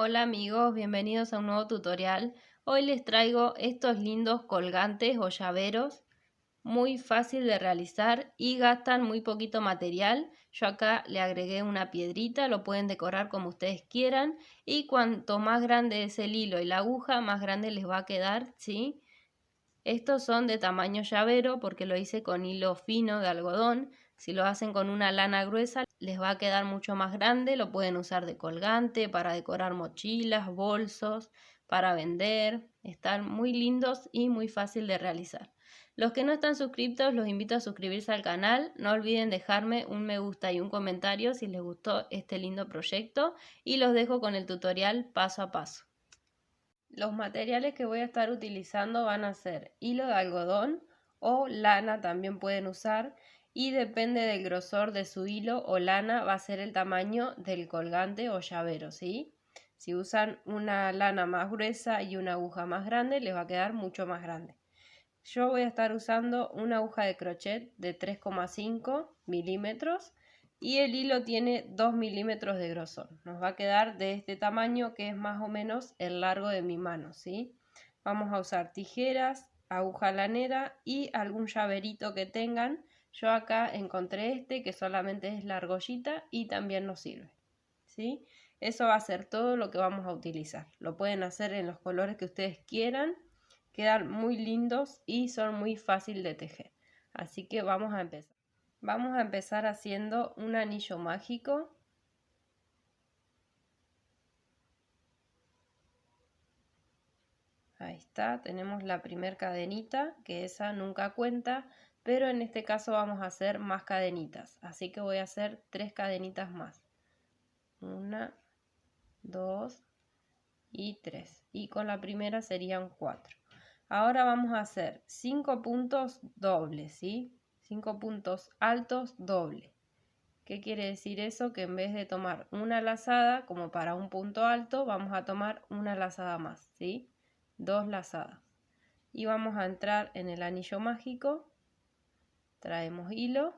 Hola amigos, bienvenidos a un nuevo tutorial. Hoy les traigo estos lindos colgantes o llaveros, muy fácil de realizar y gastan muy poquito material. Yo acá le agregué una piedrita, lo pueden decorar como ustedes quieran y cuanto más grande es el hilo y la aguja, más grande les va a quedar, ¿sí? Estos son de tamaño llavero porque lo hice con hilo fino de algodón. Si lo hacen con una lana gruesa les va a quedar mucho más grande. Lo pueden usar de colgante, para decorar mochilas, bolsos, para vender. Están muy lindos y muy fácil de realizar. Los que no están suscritos los invito a suscribirse al canal. No olviden dejarme un me gusta y un comentario si les gustó este lindo proyecto. Y los dejo con el tutorial paso a paso. Los materiales que voy a estar utilizando van a ser hilo de algodón o lana, también pueden usar, y depende del grosor de su hilo o lana va a ser el tamaño del colgante o llavero, ¿sí? Si usan una lana más gruesa y una aguja más grande, les va a quedar mucho más grande. Yo voy a estar usando una aguja de crochet de 3,5 milímetros y el hilo tiene 2 milímetros de grosor. Nos va a quedar de este tamaño, que es más o menos el largo de mi mano, ¿sí? Vamos a usar tijeras, aguja lanera y algún llaverito que tengan. Yo acá encontré este que solamente es la argollita y también nos sirve, ¿sí? Eso va a ser todo lo que vamos a utilizar. Lo pueden hacer en los colores que ustedes quieran. Quedan muy lindos y son muy fácil de tejer. Así que vamos a empezar. Vamos a empezar haciendo un anillo mágico. Ahí está, tenemos la primer cadenita, que esa nunca cuenta, pero en este caso vamos a hacer más cadenitas. Así que voy a hacer 3 cadenitas más. 1, 2 y 3. Y con la primera serían 4. Ahora vamos a hacer 5 puntos dobles, ¿sí? 5 puntos altos doble. ¿Qué quiere decir eso? Que en vez de tomar una lazada como para un punto alto, vamos a tomar una lazada más, ¿sí? 2 lazadas. Y vamos a entrar en el anillo mágico, traemos hilo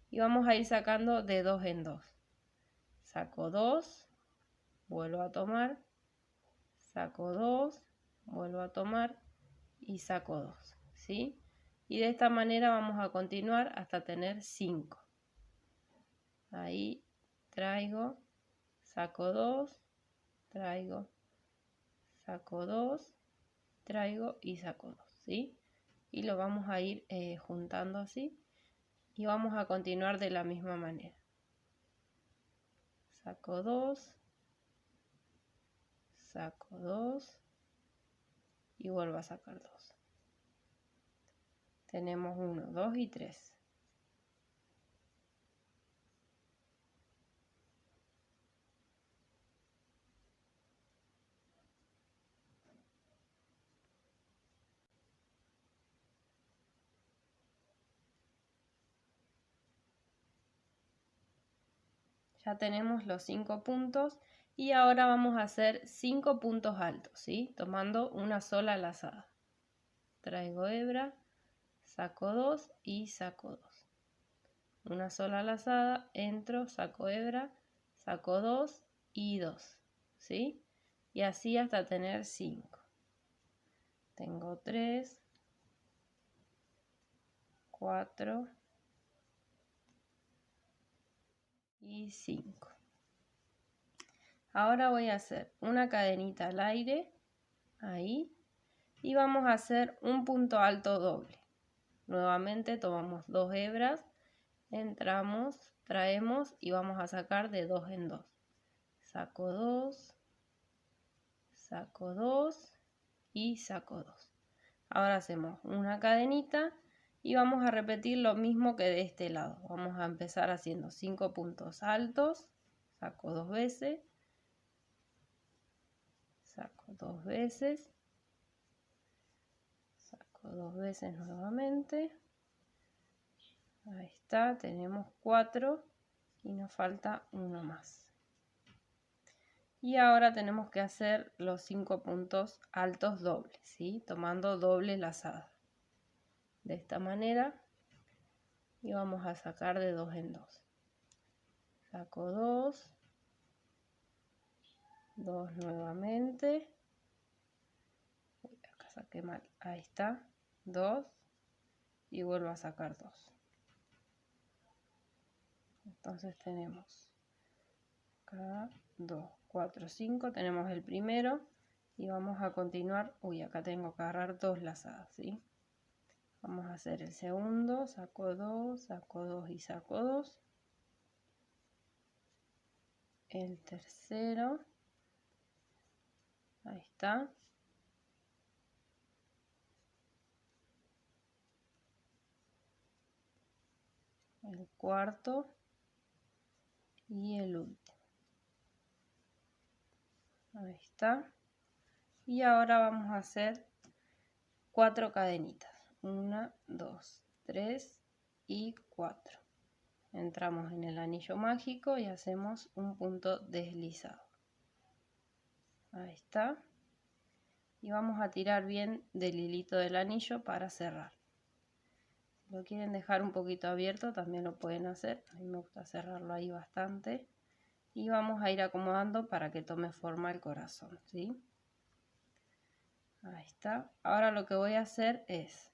y vamos a ir sacando de 2 en 2. Saco 2, vuelvo a tomar, saco 2, vuelvo a tomar y saco 2, ¿sí? Y de esta manera vamos a continuar hasta tener 5. Ahí traigo, saco 2, traigo, saco 2, traigo y saco 2, ¿sí? Y lo vamos a ir juntando así y vamos a continuar de la misma manera. Saco 2, saco 2 y vuelvo a sacar 2. Tenemos 1, 2 y 3. Ya tenemos los 5 puntos y ahora vamos a hacer 5 puntos altos, ¿sí? Tomando una sola lazada. Traigo hebra, saco 2 y saco 2. Una sola lazada, entro, saco hebra, saco 2 y 2, ¿sí? Y así hasta tener 5. Tengo 3, 4 y 5. Ahora voy a hacer una cadenita al aire, ahí, y vamos a hacer un punto alto doble. Nuevamente tomamos 2 hebras, entramos, traemos y vamos a sacar de 2 en 2. Saco 2, saco 2 y saco 2. Ahora hacemos una cadenita y vamos a repetir lo mismo que de este lado. Vamos a empezar haciendo 5 puntos altos, saco 2 veces, saco 2 veces, saco 2 veces nuevamente. Ahí está, tenemos 4 y nos falta uno más. Y ahora tenemos que hacer los 5 puntos altos dobles, ¿sí? Tomando doble lazada. De esta manera. Y vamos a sacar de 2 en 2. Saco 2. 2 nuevamente. Uy, acá saqué mal, ahí está, 2 y vuelvo a sacar 2. Entonces tenemos acá 2, 4, 5, tenemos el primero y vamos a continuar. Uy, acá tengo que agarrar 2 lazadas, ¿sí? Vamos a hacer el segundo, saco 2 y saco 2. El tercero, ahí está. El cuarto y el último. Ahí está. Y ahora vamos a hacer 4 cadenitas. 1, 2, 3 y 4. Entramos en el anillo mágico y hacemos un punto deslizado. Ahí está. Y vamos a tirar bien del hilito del anillo para cerrar. Si lo quieren dejar un poquito abierto también lo pueden hacer. A mí me gusta cerrarlo ahí bastante. Y vamos a ir acomodando para que tome forma el corazón, ¿sí? Ahí está. Ahora lo que voy a hacer es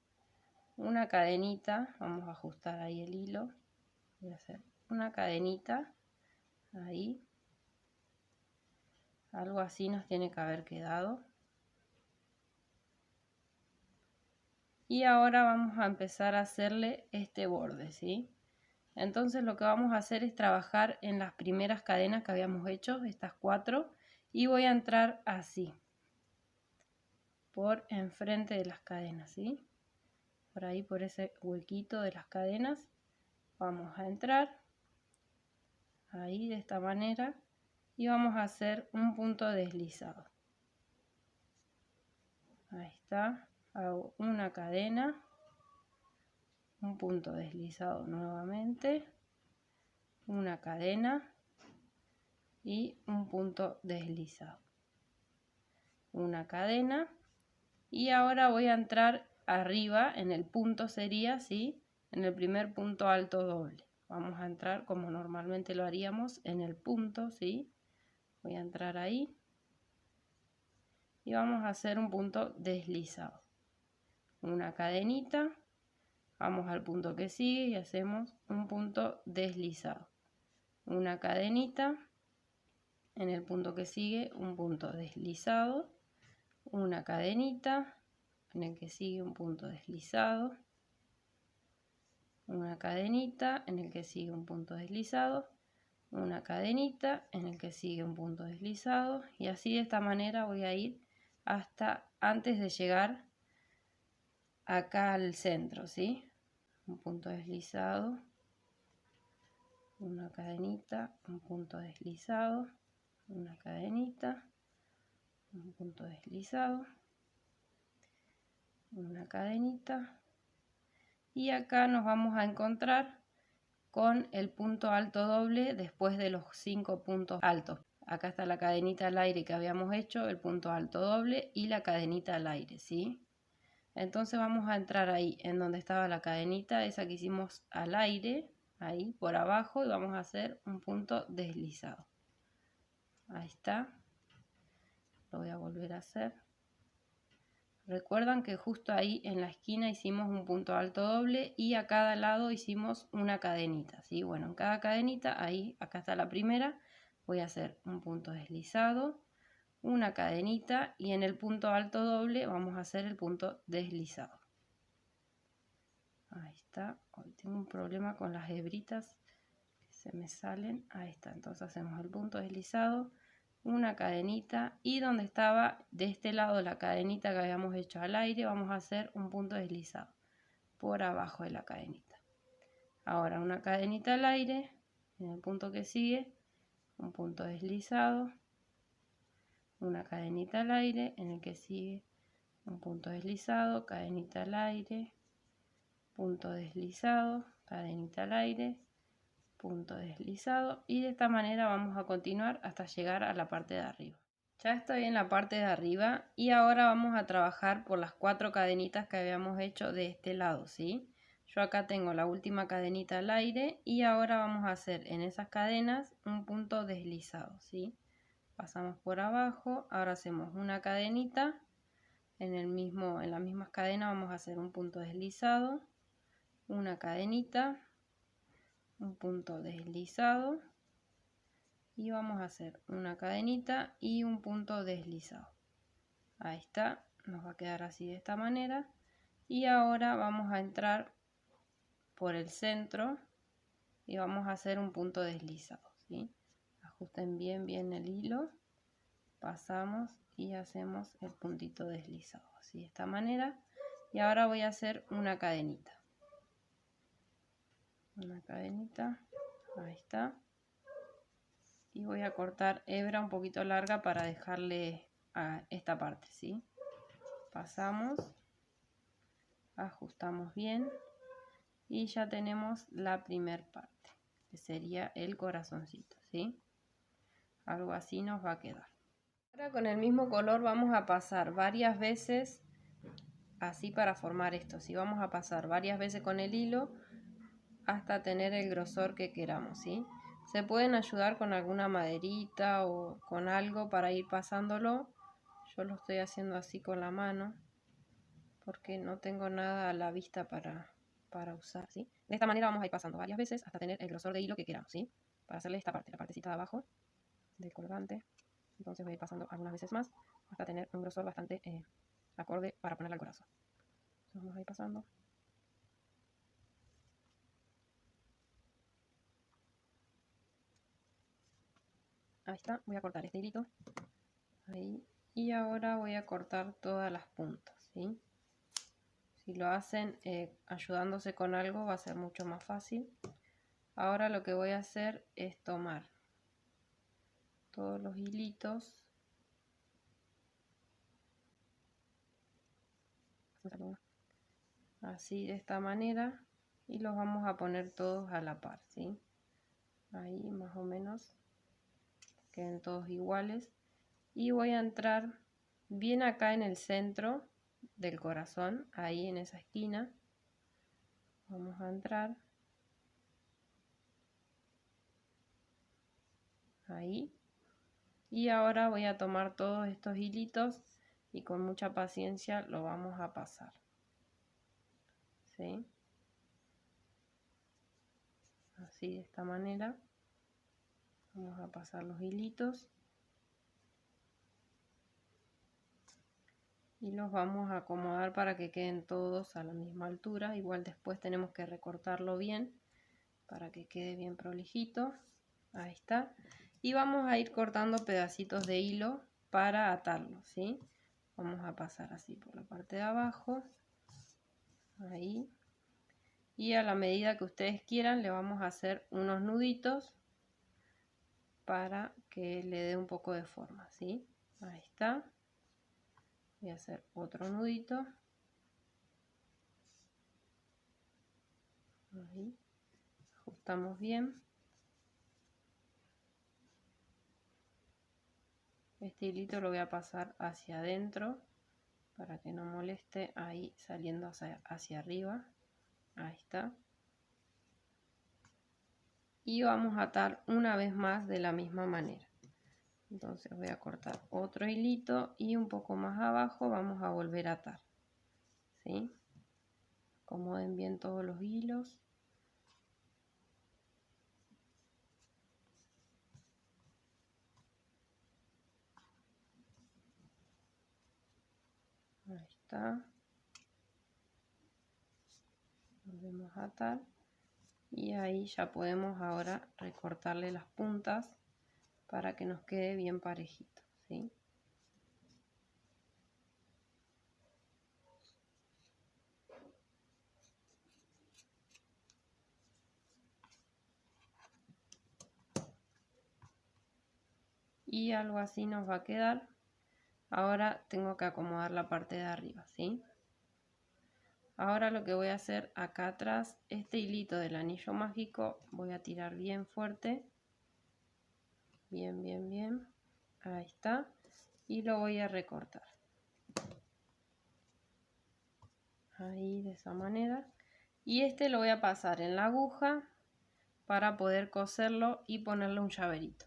una cadenita. Vamos a ajustar ahí el hilo. Voy a hacer una cadenita ahí. Algo así nos tiene que haber quedado. Y ahora vamos a empezar a hacerle este borde, ¿sí? Entonces lo que vamos a hacer es trabajar en las primeras cadenas que habíamos hecho, estas 4, y voy a entrar así, por enfrente de las cadenas, ¿sí? Por ahí, por ese huequito de las cadenas, vamos a entrar, ahí de esta manera, y vamos a hacer un punto deslizado. Ahí está, hago una cadena, un punto deslizado nuevamente, una cadena y un punto deslizado, una cadena, y ahora voy a entrar arriba en el punto, sería ¿sí? En el primer punto alto doble. Vamos a entrar como normalmente lo haríamos en el punto, ¿sí? Voy a entrar ahí y vamos a hacer un punto deslizado, una cadenita, vamos al punto que sigue y hacemos un punto deslizado, una cadenita, en el punto que sigue un punto deslizado, una cadenita, en el que sigue un punto deslizado, una cadenita, en el que sigue un punto deslizado, una cadenita, en el que sigue un punto deslizado, y así de esta manera voy a ir hasta antes de llegar acá al centro, ¿sí? Un punto deslizado, una cadenita, un punto deslizado, una cadenita, un punto deslizado, una cadenita, y acá nos vamos a encontrar con el punto alto doble después de los 5 puntos altos. Acá está la cadenita al aire que habíamos hecho, el punto alto doble y la cadenita al aire, ¿sí? Entonces vamos a entrar ahí en donde estaba la cadenita, esa que hicimos al aire, ahí por abajo, y vamos a hacer un punto deslizado. Ahí está. Lo voy a volver a hacer. Recuerdan que justo ahí en la esquina hicimos un punto alto doble y a cada lado hicimos una cadenita, ¿sí? Bueno, en cada cadenita, ahí, acá está la primera, voy a hacer un punto deslizado, una cadenita y en el punto alto doble vamos a hacer el punto deslizado. Ahí está. Hoy tengo un problema con las hebritas que se me salen. Ahí está. Entonces hacemos el punto deslizado, una cadenita y donde estaba de este lado la cadenita que habíamos hecho al aire, vamos a hacer un punto deslizado por abajo de la cadenita. Ahora una cadenita al aire, en el punto que sigue, un punto deslizado, una cadenita al aire, en el que sigue un punto deslizado, cadenita al aire, punto deslizado, cadenita al aire, punto deslizado, y de esta manera vamos a continuar hasta llegar a la parte de arriba. Ya estoy en la parte de arriba y ahora vamos a trabajar por las 4 cadenitas que habíamos hecho de este lado, ¿sí? Yo acá tengo la última cadenita al aire y ahora vamos a hacer en esas cadenas un punto deslizado, ¿sí? pasamos por abajo, ahora hacemos una cadenita, en las mismas cadenas vamos a hacer un punto deslizado, una cadenita, un punto deslizado y vamos a hacer una cadenita y un punto deslizado. Ahí está, nos va a quedar así de esta manera. Y ahora vamos a entrar por el centro y vamos a hacer un punto deslizado, ¿sí? Ajusten bien el hilo, pasamos y hacemos el puntito deslizado, así de esta manera. Y ahora voy a hacer una cadenita. Una cadenita, ahí está. Y voy a cortar hebra un poquito larga para dejarle a esta parte, ¿sí? Pasamos, ajustamos bien y ya tenemos la primer parte, que sería el corazoncito, ¿sí? Algo así nos va a quedar. Ahora con el mismo color vamos a pasar varias veces así para formar esto, ¿sí? Vamos a pasar varias veces con el hilo hasta tener el grosor que queramos, ¿sí? Se pueden ayudar con alguna maderita o con algo para ir pasándolo. Yo lo estoy haciendo así con la mano porque no tengo nada a la vista para usar, ¿sí? De esta manera vamos a ir pasando varias veces hasta tener el grosor de hilo que queramos, ¿sí? Para hacerle esta parte, la partecita de abajo del colgante. Entonces voy a ir pasando algunas veces más hasta tener un grosor bastante acorde para ponerle al corazón. Entonces vamos a ir pasando. Ahí está, voy a cortar este hilito. Ahí. Y ahora voy a cortar todas las puntas, ¿sí? Si lo hacen ayudándose con algo va a ser mucho más fácil. Ahora lo que voy a hacer es tomar todos los hilitos. Así de esta manera. Y los vamos a poner todos a la par, ¿sí? Ahí más o menos. Queden todos iguales. Y voy a entrar bien acá en el centro del corazón, ahí en esa esquina. Vamos a entrar. Ahí. Y ahora voy a tomar todos estos hilitos y con mucha paciencia lo vamos a pasar, ¿sí? Así de esta manera. Vamos a pasar los hilitos. Y los vamos a acomodar para que queden todos a la misma altura. Igual después tenemos que recortarlo bien para que quede bien prolijito. Ahí está. Y vamos a ir cortando pedacitos de hilo para atarlo, ¿sí? Vamos a pasar así por la parte de abajo. Ahí. Y a la medida que ustedes quieran le vamos a hacer unos nuditos para que le dé un poco de forma, ¿sí? Ahí está. Voy a hacer otro nudito. Ahí. Ajustamos bien. Este hilito lo voy a pasar hacia adentro para que no moleste, ahí saliendo hacia arriba. Ahí está. Y vamos a atar una vez más de la misma manera. Entonces voy a cortar otro hilito y un poco más abajo vamos a volver a atar, ¿sí? Acomoden bien todos los hilos. Ahí está. Volvemos a atar. Y ahí ya podemos ahora recortarle las puntas para que nos quede bien parejito, ¿sí? Y algo así nos va a quedar. Ahora tengo que acomodar la parte de arriba, ¿sí? Ahora lo que voy a hacer acá atrás, este hilito del anillo mágico, voy a tirar bien fuerte. Bien. Ahí está. Y lo voy a recortar. Ahí de esa manera. Y este lo voy a pasar en la aguja para poder coserlo y ponerle un llaverito.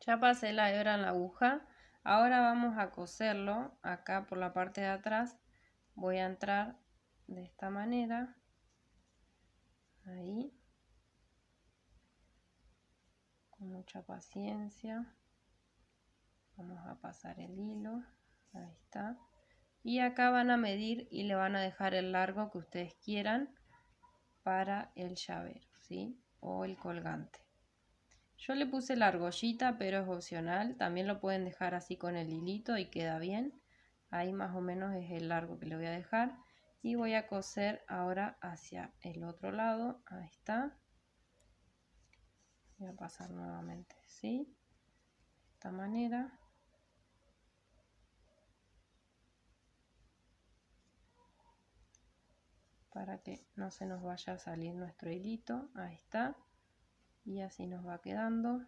Ya pasé la hebra en la aguja. Ahora vamos a coserlo. Acá por la parte de atrás voy a entrar de esta manera. Ahí. Con mucha paciencia. Vamos a pasar el hilo. Ahí está. Y acá van a medir y le van a dejar el largo que ustedes quieran para el llavero, ¿sí? O el colgante. Yo le puse la argollita, pero es opcional. También lo pueden dejar así con el hilito y queda bien. Ahí más o menos es el largo que le voy a dejar. Y voy a coser ahora hacia el otro lado. Ahí está. Voy a pasar nuevamente, ¿sí? De esta manera. Para que no se nos vaya a salir nuestro hilito. Ahí está. Y así nos va quedando.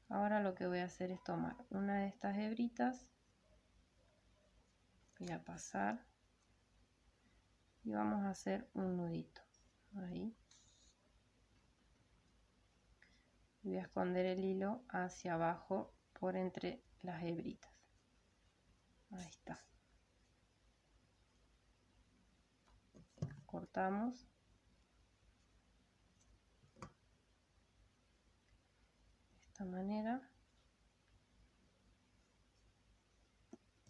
Ahora lo que voy a hacer es tomar una de estas hebritas. Voy a pasar. Y vamos a hacer un nudito. Ahí. Voy a esconder el hilo hacia abajo por entre las hebritas. Ahí está. Cortamos. De esta manera.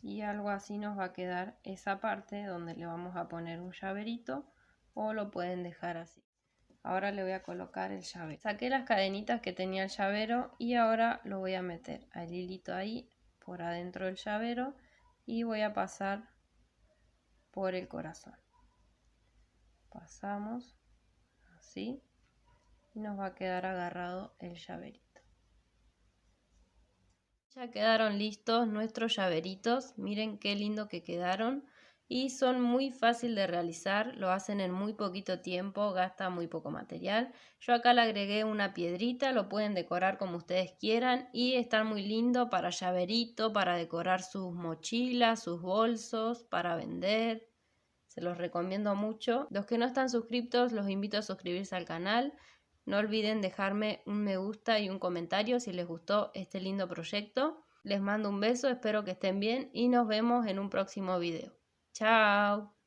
Y algo así nos va a quedar esa parte donde le vamos a poner un llaverito o lo pueden dejar así. Ahora le voy a colocar el llavero. Saqué las cadenitas que tenía el llavero y ahora lo voy a meter al hilito ahí por adentro del llavero y voy a pasar por el corazón. Pasamos así y nos va a quedar agarrado el llaverito. Ya quedaron listos nuestros llaveritos, miren qué lindo que quedaron y son muy fácil de realizar, lo hacen en muy poquito tiempo, gasta muy poco material. Yo acá le agregué una piedrita, lo pueden decorar como ustedes quieran y están muy lindo para llaverito, para decorar sus mochilas, sus bolsos, para vender. Se los recomiendo mucho. Los que no están suscriptos los invito a suscribirse al canal. No olviden dejarme un me gusta y un comentario si les gustó este lindo proyecto. Les mando un beso, espero que estén bien y nos vemos en un próximo video. ¡Chao!